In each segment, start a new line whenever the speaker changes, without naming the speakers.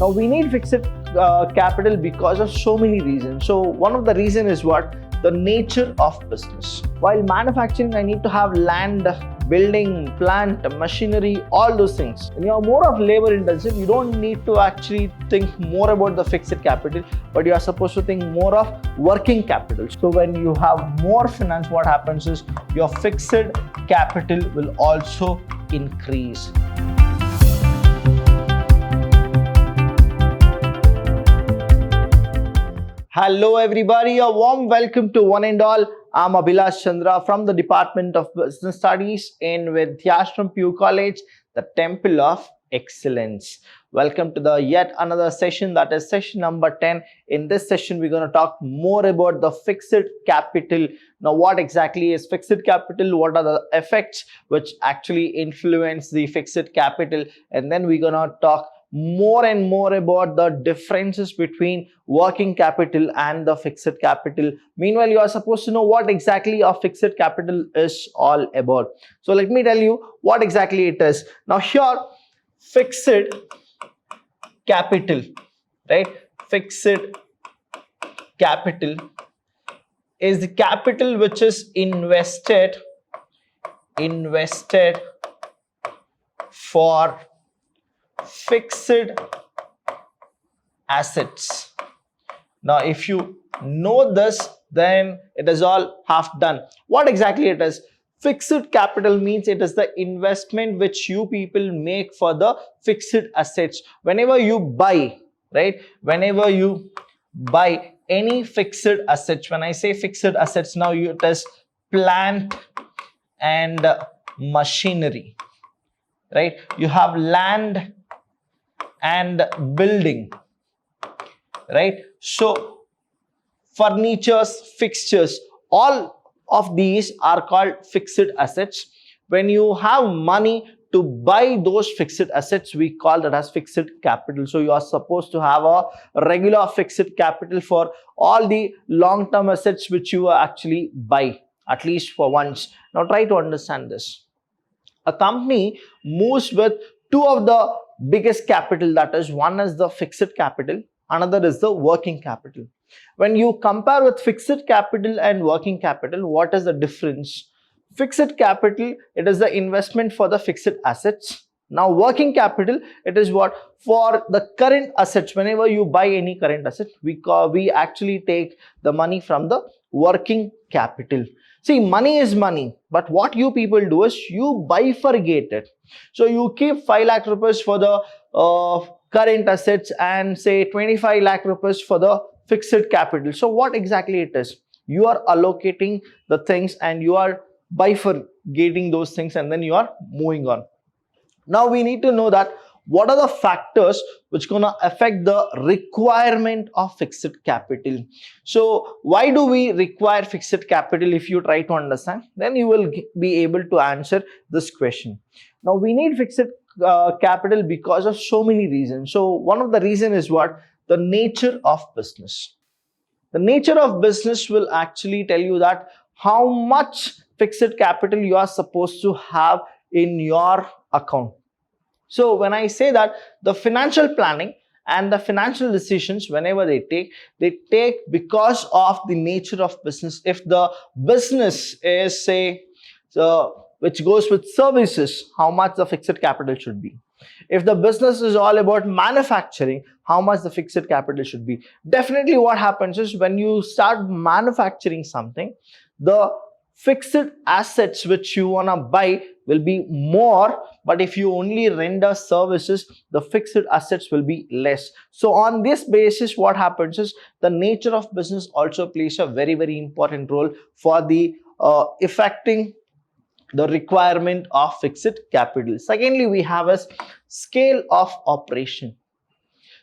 Now we need fixed capital because of so many reasons. So one of the reason is what? The nature of business. While manufacturing, I need to have land, building, plant, machinery, all those things. When you are more of labor intensive, you don't need to actually think more about the fixed capital, but you are supposed to think more of working capital. So when you have more finance, what happens is your fixed capital will also increase. Hello everybody, a warm welcome to one and all. I'm Abhilash Chandra from the Department of Business Studies in Vidhyaashram PU College, the Temple of Excellence. Welcome to the yet another session, that is session number 10. In this session, we're going to talk more about the fixed capital. Now, what exactly is fixed capital? What are the effects which actually influence the fixed capital? And then we're going to talk more and more about the differences between working capital and the fixed capital. Meanwhile, you are supposed to know what exactly a fixed capital is all about. So let me tell you what exactly it is. Now here, fixed capital, right? Fixed capital is the capital which is invested for fixed assets. Now if you know this, then it is all half done. What exactly it is? Fixed capital means it is the investment which you people make for the fixed assets. Whenever you buy, right? Whenever you buy any fixed assets, when I say fixed assets, now it is plant and machinery, right? You have land and building, right? So furnitures, fixtures, all of these are called fixed assets. When you have money to buy those fixed assets, we call that as fixed capital. So you are supposed to have a regular fixed capital for all the long-term assets which you actually buy, at least for once. Now try to understand this. A company moves with two of the biggest capital, that is, one is the fixed capital, another is the working capital. When you compare with fixed capital and working capital, what is the difference? Fixed capital, it is the investment for the fixed assets. Now working capital, it is what? For the current assets. Whenever you buy any current asset, we actually take the money from the working capital. See, money is money, but what you people do is you bifurcate it. So you keep 5 lakh rupees for the current assets and say 25 lakh rupees for the fixed capital. So what exactly it is? You are allocating the things and you are bifurcating those things, and then you are moving on. Now we need to know that what are the factors which gonna affect the requirement of fixed capital. So why do we require fixed capital? If you try to understand, then you will be able to answer this question. Now we need fixed capital because of so many reasons. So one of the reason is what? The nature of business. The nature of business will actually tell you that how much fixed capital you are supposed to have in your account. So when I say that, the financial planning and the financial decisions, whenever they take because of the nature of business. If the business is, say, which goes with services, how much the fixed capital should be. If the business is all about manufacturing, how much the fixed capital should be. Definitely what happens is when you start manufacturing something, the fixed assets which you want to buy will be more, but if you only render services, the fixed assets will be less. So on this basis, what happens is the nature of business also plays a very, very important role for the affecting the requirement of fixed capital. Secondly, we have a scale of operation.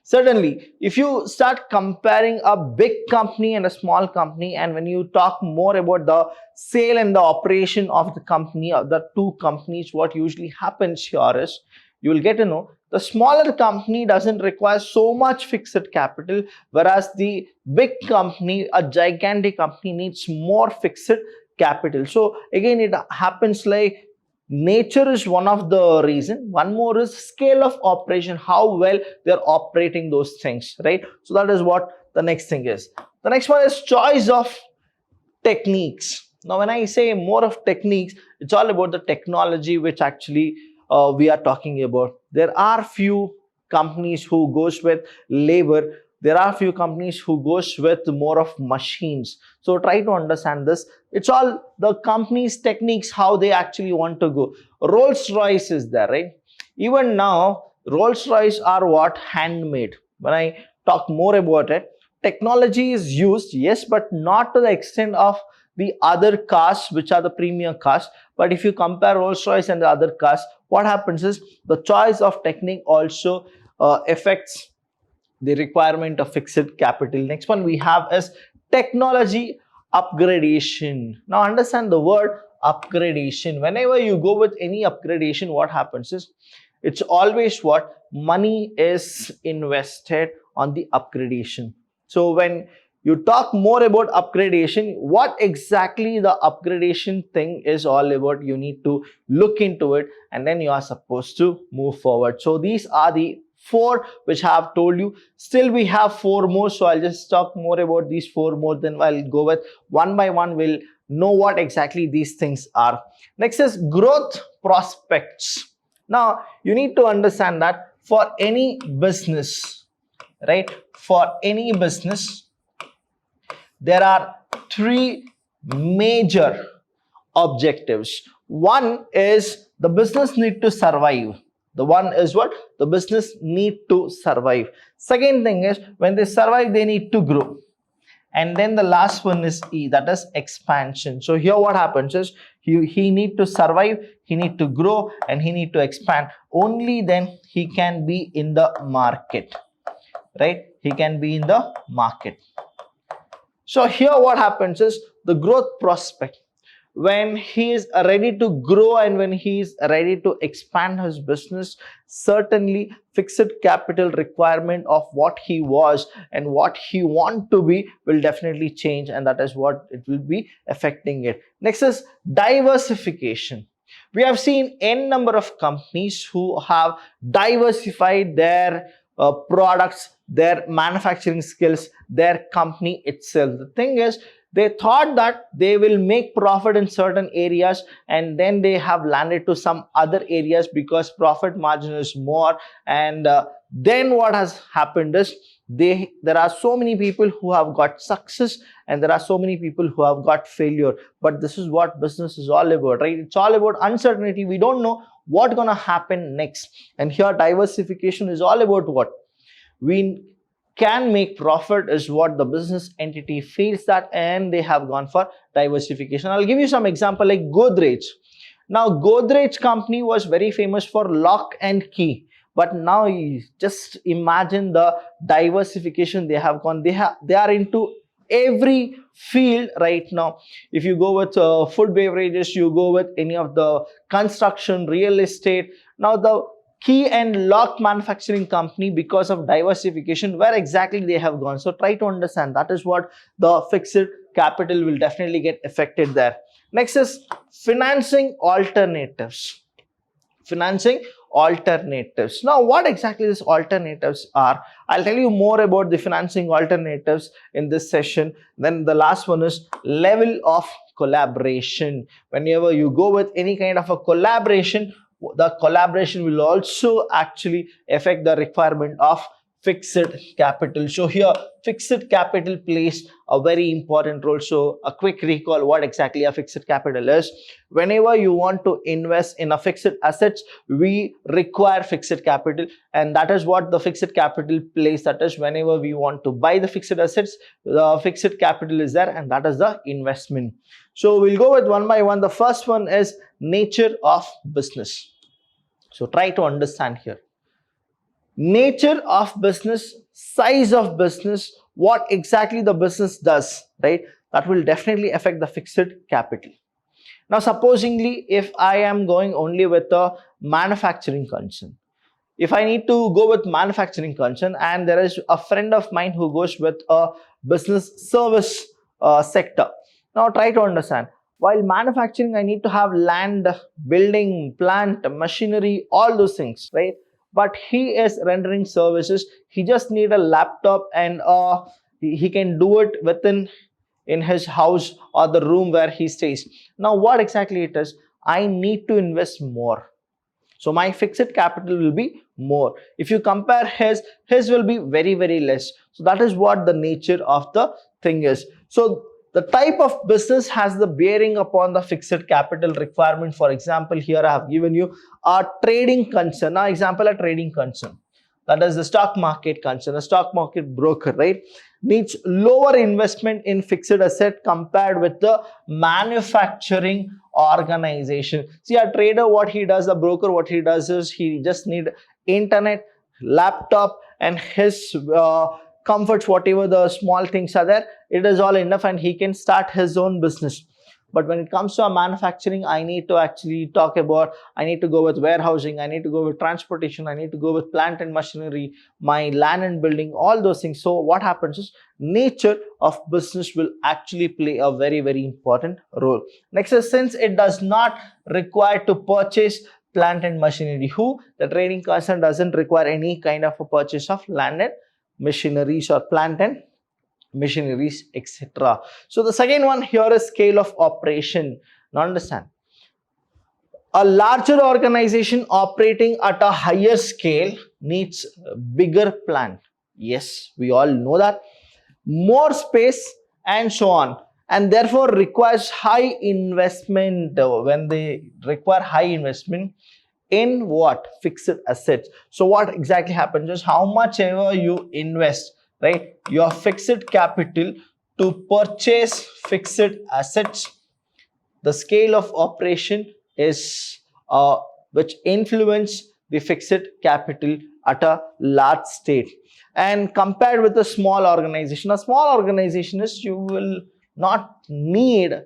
Certainly, if you start comparing a big company and a small company, and when you talk more about the sale and the operation of the company, of the two companies, what usually happens here is you will get to know the smaller company doesn't require so much fixed capital, whereas the big company, a gigantic company, needs more fixed capital. So again, it happens like nature is one of the reason. One more is scale of operation, how well they're operating those things, right? So that is what the next thing is. The next one is choice of techniques. Now when I say more of techniques, it's all about the technology which actually we are talking about. There are few companies who goes with labor, there are few companies who goes with more of machines. So try to understand this. It's all the company's techniques, how they actually want to go. Rolls-Royce is there, right? Even now Rolls-Royce are what? Handmade. When I talk more about it, technology is used, yes, but not to the extent of the other cars which are the premium cars. But if you compare Rolls-Royce and the other cars, what happens is the choice of technique also affects the requirement of fixed capital. Next one we have is technology upgradation. Now understand the word upgradation. Whenever you go with any upgradation, what happens is it's always what? Money is invested on the upgradation. So when you talk more about upgradation, what exactly the upgradation thing is all about, you need to look into it and then you are supposed to move forward. So these are the 4 which I have told you. Still we have 4 more, so I'll just talk more about these 4 more, then I'll go with one by one. We'll know what exactly these things are. Next is growth prospects. Now you need to understand that for any business, right, for any business there are 3 major objectives. One is the business need to survive. The one is what? The business need to survive. Second thing is when they survive, they need to grow. And then the last one is E, that is expansion. So here what happens is he need to survive, he need to grow, and he need to expand. Only then he can be in the market, right? He can be in the market. So here what happens is the growth prospect. When he is ready to grow and when he is ready to expand his business, certainly fixed capital requirement of what he was and what he want to be will definitely change, and that is what it will be affecting it. Next is diversification. We have seen n number of companies who have diversified their products, their manufacturing skills, their company itself. The thing is, they thought that they will make profit in certain areas and then they have landed to some other areas because profit margin is more, and then what has happened is there are so many people who have got success and there are so many people who have got failure. But this is what business is all about, right? It's all about uncertainty. We don't know what's gonna happen next, and here diversification is all about what? We can make profit is what the business entity feels that, and they have gone for diversification. I'll give you some example like Godrej. Now Godrej company was very famous for lock and key, but now you just imagine the diversification they have gone. They are into every field right now. If you go with food beverages, you go with any of the construction, real estate. Now the key and lock manufacturing company, because of diversification, where exactly they have gone. So try to understand, that is what the fixed capital will definitely get affected there. Next is financing alternatives. Financing alternatives. Now what exactly these alternatives are, I'll tell you more about the financing alternatives in this session. Then the last one is level of collaboration. Whenever you go with any kind of a collaboration, the collaboration will also actually affect the requirement of fixed capital. So here fixed capital plays a very important role. So a quick recall what exactly a fixed capital is. Whenever you want to invest in a fixed assets, we require fixed capital, and that is what the fixed capital plays. That is whenever we want to buy the fixed assets, the fixed capital is there, and that is the investment. So we'll go with one by one. The first one is nature of business. So try to understand here. Nature of business, size of business, what exactly the business does, right? That will definitely affect the fixed capital. Now supposingly if I am going only with a manufacturing concern, if I need to go with manufacturing concern and there is a friend of mine who goes with a business service sector, now try to understand. While manufacturing, I need to have land, building, plant, machinery, all those things, right? But he is rendering services. He just need a laptop and he can do it within in his house or the room where he stays. Now, what exactly it is? I need to invest more. So my fixed capital will be more. If you compare his will be very, very less. So that is what the nature of the thing is. So the type of business has the bearing upon the fixed capital requirement. For example, here I have given you a trading concern. Now, example, a trading concern. That is the stock market concern, a stock market broker, right? Needs lower investment in fixed asset compared with the manufacturing organization. See, a trader, what he does, a broker, what he does is he just need internet, laptop, and his comforts, whatever the small things are there, it is all enough, and he can start his own business. But when it comes to a manufacturing, I need to actually talk about, I need to go with warehousing, I need to go with transportation, I need to go with plant and machinery, my land and building, all those things. So what happens is nature of business will actually play a very, very important role. Next is, since it does not require to purchase plant and machinery, the trading concern doesn't require any kind of a purchase of land and machineries or plant and machineries, etc. So the second one here is scale of operation. Now understand, a larger organization operating at a higher scale needs a bigger plant. Yes, we all know that. More space and so on, and therefore requires high investment. When they require high investment in what? Fixed assets. So what exactly happens is, how much ever you invest, right, your fixed capital to purchase fixed assets, the scale of operation is which influence the fixed capital at a large state. And compared with a small organization is you will not need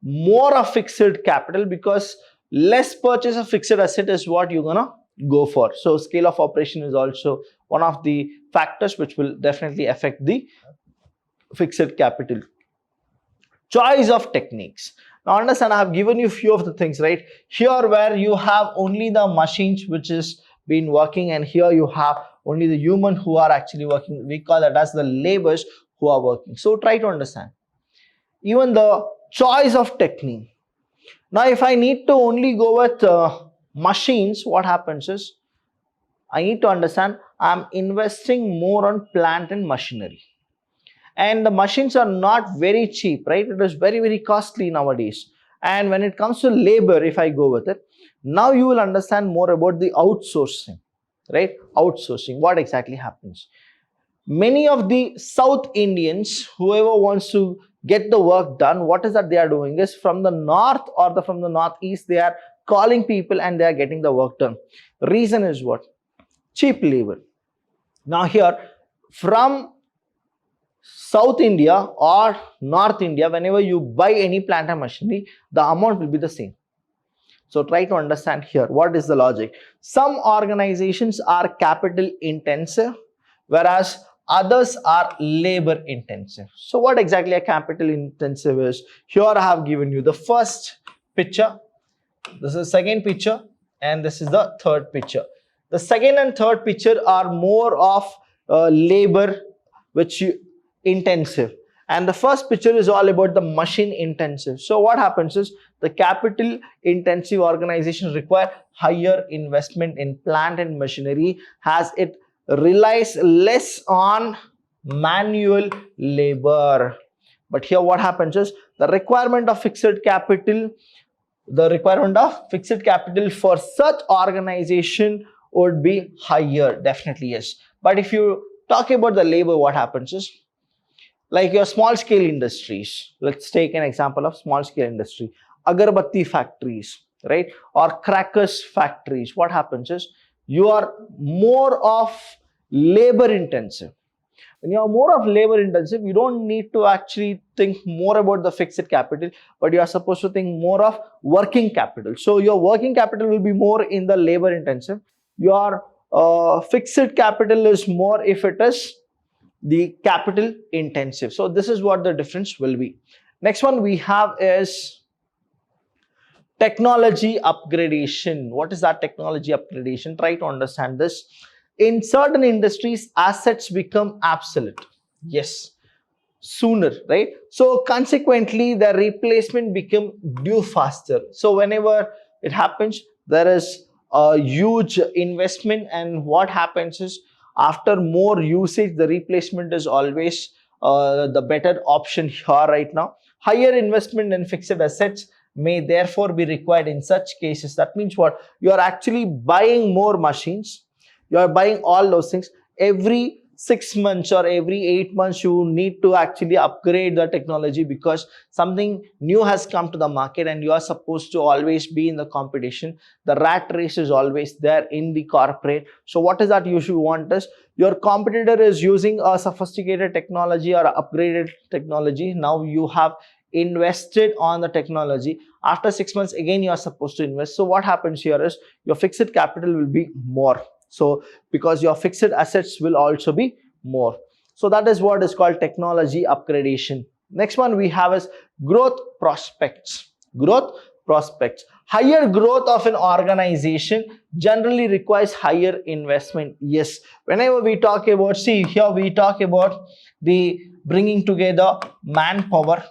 more of fixed capital, because less purchase of fixed asset is what you're gonna go for. So scale of operation is also one of the factors which will definitely affect the fixed capital. Choice of techniques. Now understand, I have given you few of the things, right? Here where you have only the machines which is been working, and here you have only the human who are actually working. We call that as the laborers who are working. So try to understand. Even the choice of technique. Now if I need to only go with machines, what happens is, I need to understand I'm investing more on plant and machinery. And the machines are not very cheap, right? It is very, very costly nowadays. And when it comes to labor, if I go with it, now you will understand more about the outsourcing, right? Outsourcing, what exactly happens. Many of the South Indians, whoever wants to get the work done, what is that they are doing is, from the north or from the northeast, they are calling people and they are getting the work done. Reason is what? Cheap labor. Now here, from South India or North India, whenever you buy any plant and machinery, the amount will be the same. So try to understand here what is the logic. Some organizations are capital intensive, whereas others are labor intensive. So what exactly a capital intensive is? Here I have given you the first picture, this is the second picture, and this is the third picture. The second and third picture are more of labor which intensive, and the first picture is all about the machine intensive. So what happens is, the capital intensive organizations require higher investment in plant and machinery, as it relies less on manual labor. But here what happens is, the requirement of fixed capital for such organization would be higher, definitely yes. But if you talk about the labor, what happens is, like your small scale industries, let's take an example of small scale industry, agarbatti factories, right, or crackers factories. What happens is, you are more of labor intensive. When you are more of labor intensive, you don't need to actually think more about the fixed capital, but you are supposed to think more of working capital. So your working capital will be more in the labor intensive. Your fixed capital is more if it is the capital intensive. So this is what the difference will be. Next one we have is Technology upgradation. What is that technology upgradation? Try to understand this. In certain industries, assets become obsolete. Yes, sooner, right? So consequently, the replacement become due faster. So whenever it happens, there is a huge investment, and what happens is after more usage, the replacement is always the better option here right now. Higher investment in fixed assets may therefore be required in such cases. That means what? You are actually buying more machines, you are buying all those things every 6 months or every 8 months. You need to actually upgrade the technology because something new has come to the market and you are supposed to always be in the competition. The rat race is always there in the corporate. So what is that you should want is, your competitor is using a sophisticated technology or upgraded technology. Now you have invested on the technology. After 6 months again you are supposed to invest. So what happens here is your fixed capital will be more. So because your fixed assets will also be more. So that is what is called technology upgradation. Next one we have is growth prospects. Growth prospects. Higher growth of an organization generally requires higher investment. Yes, whenever we talk about, see here we talk about the bringing together manpower,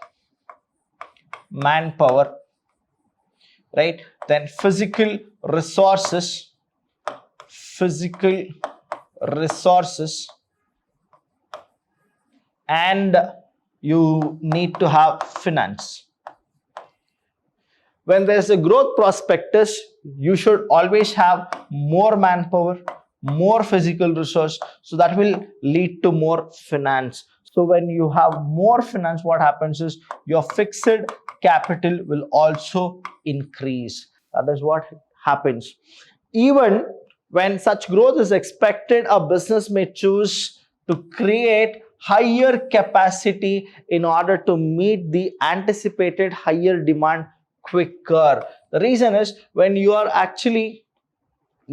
right? Then physical resources, and you need to have finance. When there's a growth prospectus, you should always have more manpower, more physical resource, so that will lead to more finance. So when you have more finance, what happens is your fixed capital will also increase. That is what happens. Even when such growth is expected, a business may choose to create higher capacity in order to meet the anticipated higher demand quicker. The reason is, when you are actually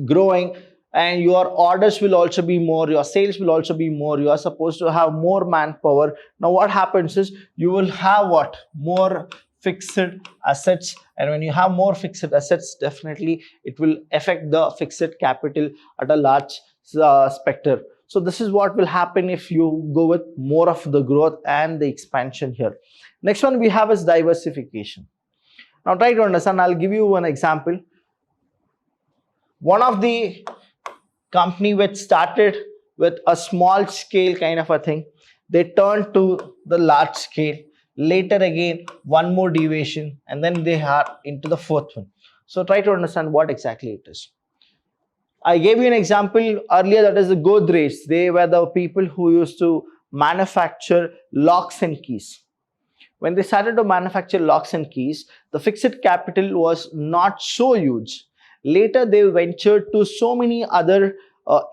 growing and your orders will also be more, your sales will also be more, you are supposed to have more manpower. Now what happens is you will have what? More fixed assets, and when you have more fixed assets, definitely it will affect the fixed capital at a large spectrum. So this is what will happen if you go with more of the growth and the expansion here. Next one we have is diversification. Now try to understand. I'll give you one example. One of the company which started with a small scale kind of a thing, they turned to the large scale. Later again, one more deviation, and then they are into the fourth one. So try to understand what exactly it is. I gave you an example earlier, that is the Godrej. They were the people who used to manufacture locks and keys. When they started to manufacture locks and keys, the fixed capital was not so huge. Later, they ventured to so many other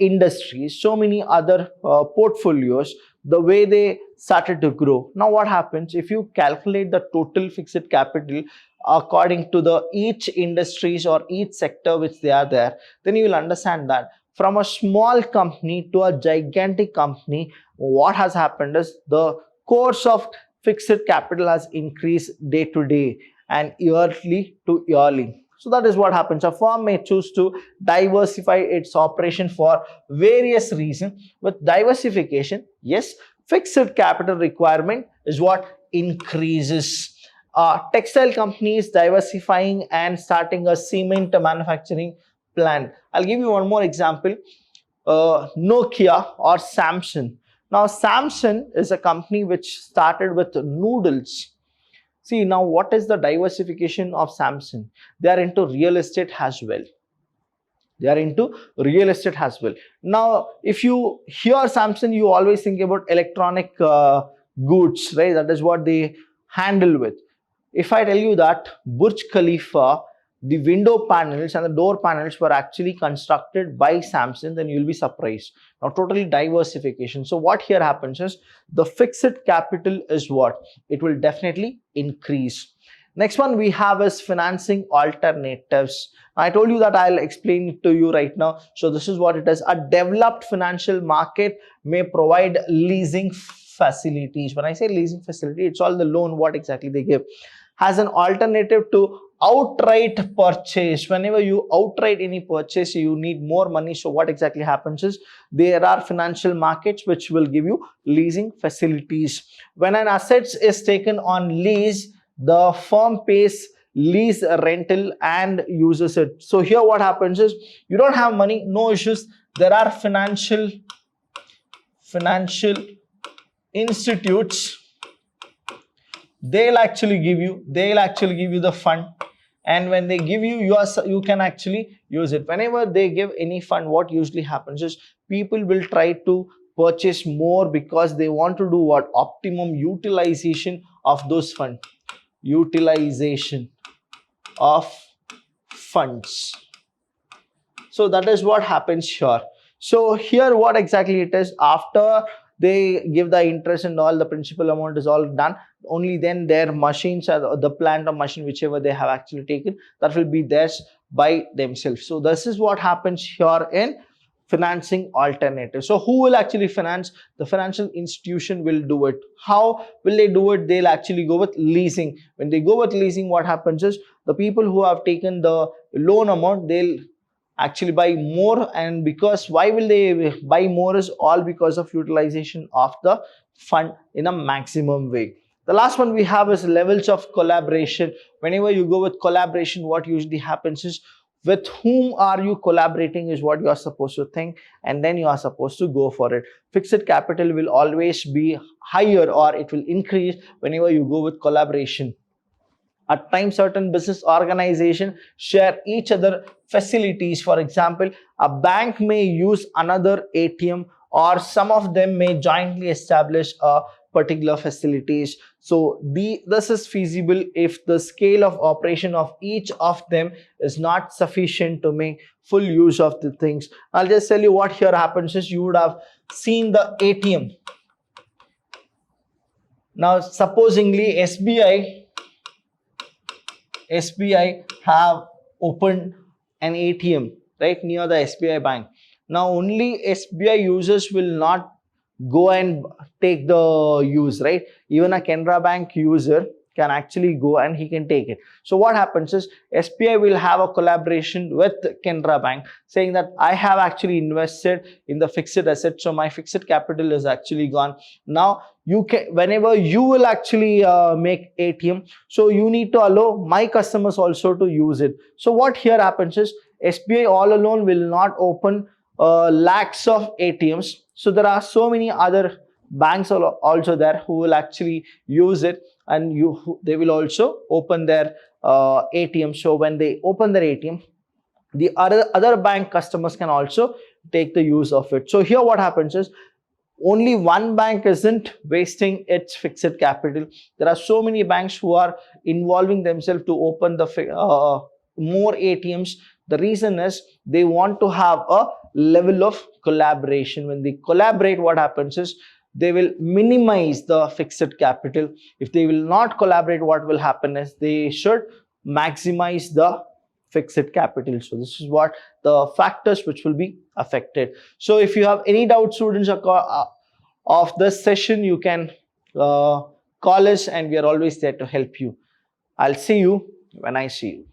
industries, so many other portfolios, the way they started to grow. Now, what happens if you calculate the total fixed capital according to the each industries or each sector which they are there, then you will understand that from a small company to a gigantic company, what has happened is the course of fixed capital has increased day to day and yearly to yearly. So that is what happens. A firm may choose to diversify its operation for various reasons. With diversification, yes, fixed capital requirement is what increases. Textile companies diversifying and starting a cement manufacturing plant. I'll give you one more example. Nokia or Samsung. Now, Samsung is a company which started with noodles. See, now what is the diversification of Samsung? They are into real estate as well. Now, if you hear Samsung, you always think about electronic goods, right? That is what they handle with. If I tell you that Burj Khalifa, the window panels and the door panels were actually constructed by Samsung, then you'll be surprised. Now, totally diversification. So what here happens is the fixed capital is what? It will definitely increase. Next one we have is financing alternatives. I told you that I'll explain it to you right now. So this is what it is. A developed financial market may provide leasing facilities. When I say leasing facility, it's all the loan, what exactly they give, as an alternative to outright purchase. Whenever you outright any purchase, you need more money. So what exactly happens is there are financial markets which will give you leasing facilities. When an asset is taken on lease, the firm pays lease rental and uses it. So here what happens is you don't have money, no issues. There are financial institutes. They'll actually give you the fund, and when they give you, you can actually use it. Whenever they give any fund, what usually happens is people will try to purchase more because they want to do what? Optimum utilization of those funds. Utilization of funds. So that is what happens here. So here what exactly it is, after they give the interest and all, the principal amount is all done, only then their machines or the plant or machine, whichever they have actually taken, that will be theirs by themselves. So this is what happens here in financing alternative. So who will actually finance? The financial institution will do it. How will they do it? They'll actually go with leasing. When they go with leasing, what happens is the people who have taken the loan amount, they'll actually buy more. And because why will they buy more is all because of utilization of the fund in a maximum way. The last one we have is levels of collaboration. Whenever you go with collaboration, what usually happens is with whom are you collaborating is what you are supposed to think, and then you are supposed to go for it. Fixed capital will always be higher, or it will increase whenever you go with collaboration. At times, certain business organizations share each other facilities. For example, a bank may use another ATM, or some of them may jointly establish a particular facilities. So this is feasible if the scale of operation of each of them is not sufficient to make full use of the things. I'll just tell you what here happens is you would have seen the ATM. Now, supposingly SBI have opened an ATM right near the SBI bank. Now only SBI users will not go and take the use, right? Even a Canara Bank user can actually go and he can take it. So what happens is SBI will have a collaboration with Canara Bank saying that I have actually invested in the fixed asset, so my fixed capital is actually gone. Now you can, whenever you will actually make ATM, so you need to allow my customers also to use it. So what here happens is SBI all alone will not open lakhs of ATMs. So there are so many other banks also there who will actually use it, and they will also open their ATM. So when they open their ATM, the other bank customers can also take the use of it. So here what happens is only one bank isn't wasting its fixed capital. There are so many banks who are involving themselves to open the more ATMs. The reason is they want to have a level of collaboration. When they collaborate, what happens is they will minimize the fixed capital. If they will not collaborate, what will happen is they should maximize the fixed capital. So this is what the factors which will be affected. So if you have any doubt, students, of this session, you can call us and we are always there to help you. I'll see you when I see you.